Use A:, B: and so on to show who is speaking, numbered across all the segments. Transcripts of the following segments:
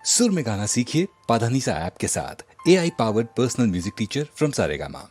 A: सुर में गाना सीखिए पाधानीसा ऐप के साथ। AI powered personal music teacher from Saregama.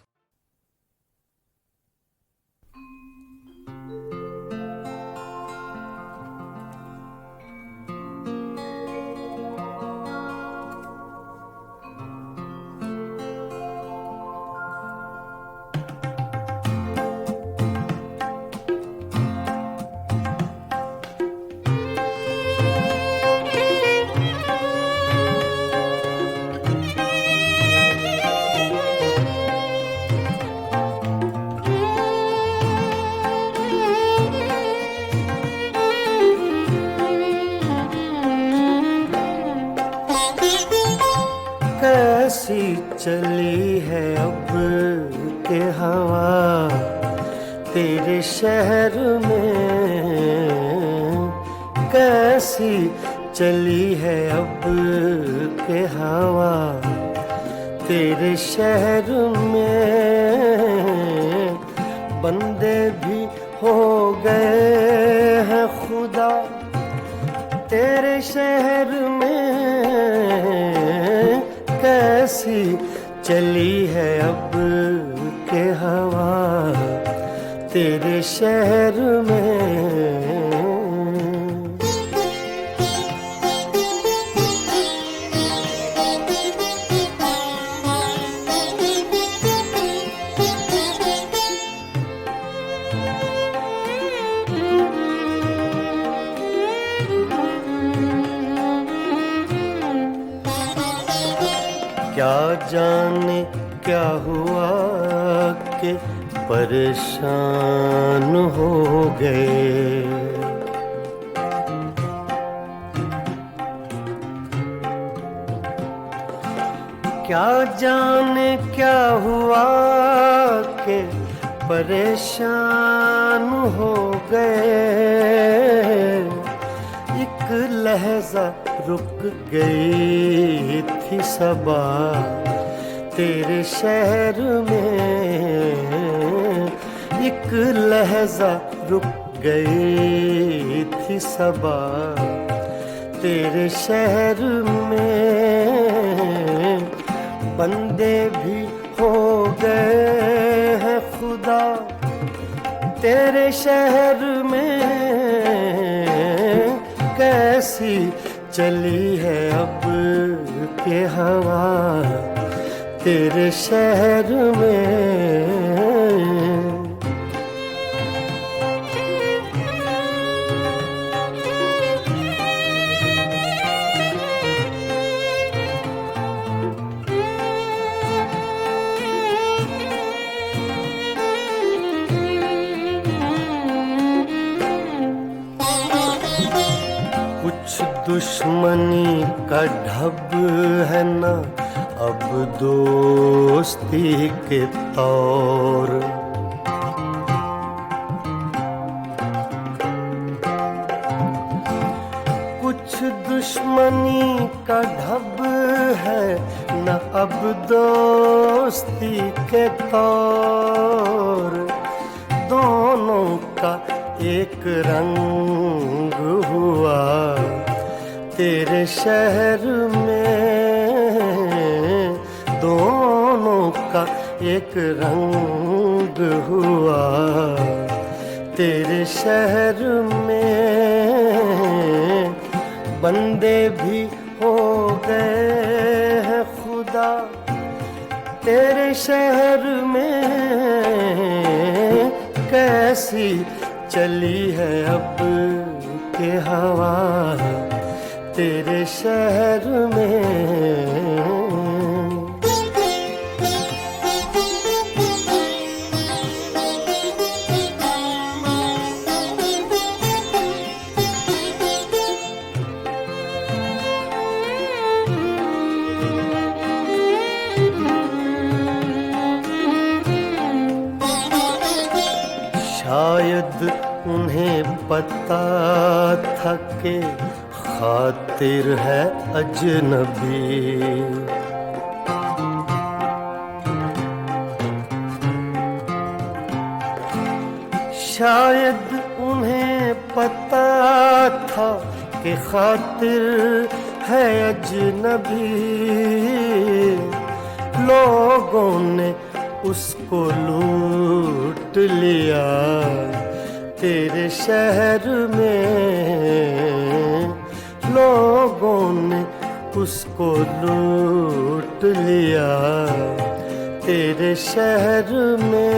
B: कैसी चली है अब के हवा तेरे शहर में, कैसी चली है अब के हवा तेरे शहर में। बंदे भी हो गए हैं खुदा तेरे शहर में, कैसी चली है अब के हवा तेरे शहर में। क्या जाने क्या हुआ कि परेशान हो गए। क्या जाने क्या हुआ कि परेशान हो गए। एक लहजा रुक गई थी सबा तेरे शहर में, एक लहजा रुक गई थी सबा तेरे शहर में। बंदे भी हो गए हैं खुदा तेरे शहर में, कैसी चली है अब के हवा तेरे शहर में। कुछ दुश्मनी का ढब है ना अब दोस्ती के तौर। कुछ दुश्मनी का ढब है ना अब दोस्ती के तौर। दोनों का एक रंग हुआ तेरे शहर में, दोनों का एक रंग हुआ तेरे शहर में। बंदे भी हो गए हैं खुदा तेरे शहर में, कैसी चली है अब के हवा तेरे शहर में। शायद उन्हें पता था कि खातिर है अजनबी। शायद उन्हें पता था कि खातिर है अजनबी, लोगों ने उसको लूट लिया तेरे शहर में, लोगों ने उसको लूट लिया तेरे शहर में।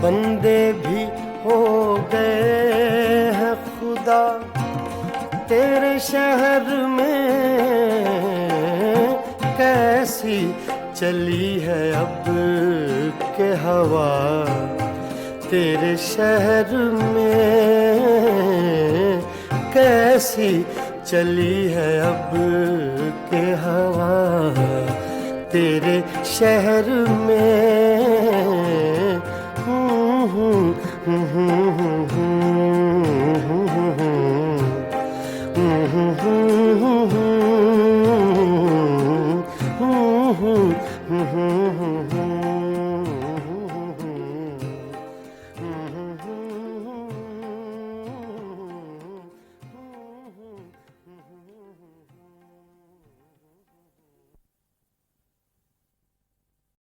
B: बंदे भी हो गए हैं खुदा तेरे शहर में, कैसी चली है अब के हवा तेरे शहर में, कैसी चली है अब के हवा तेरे शहर में।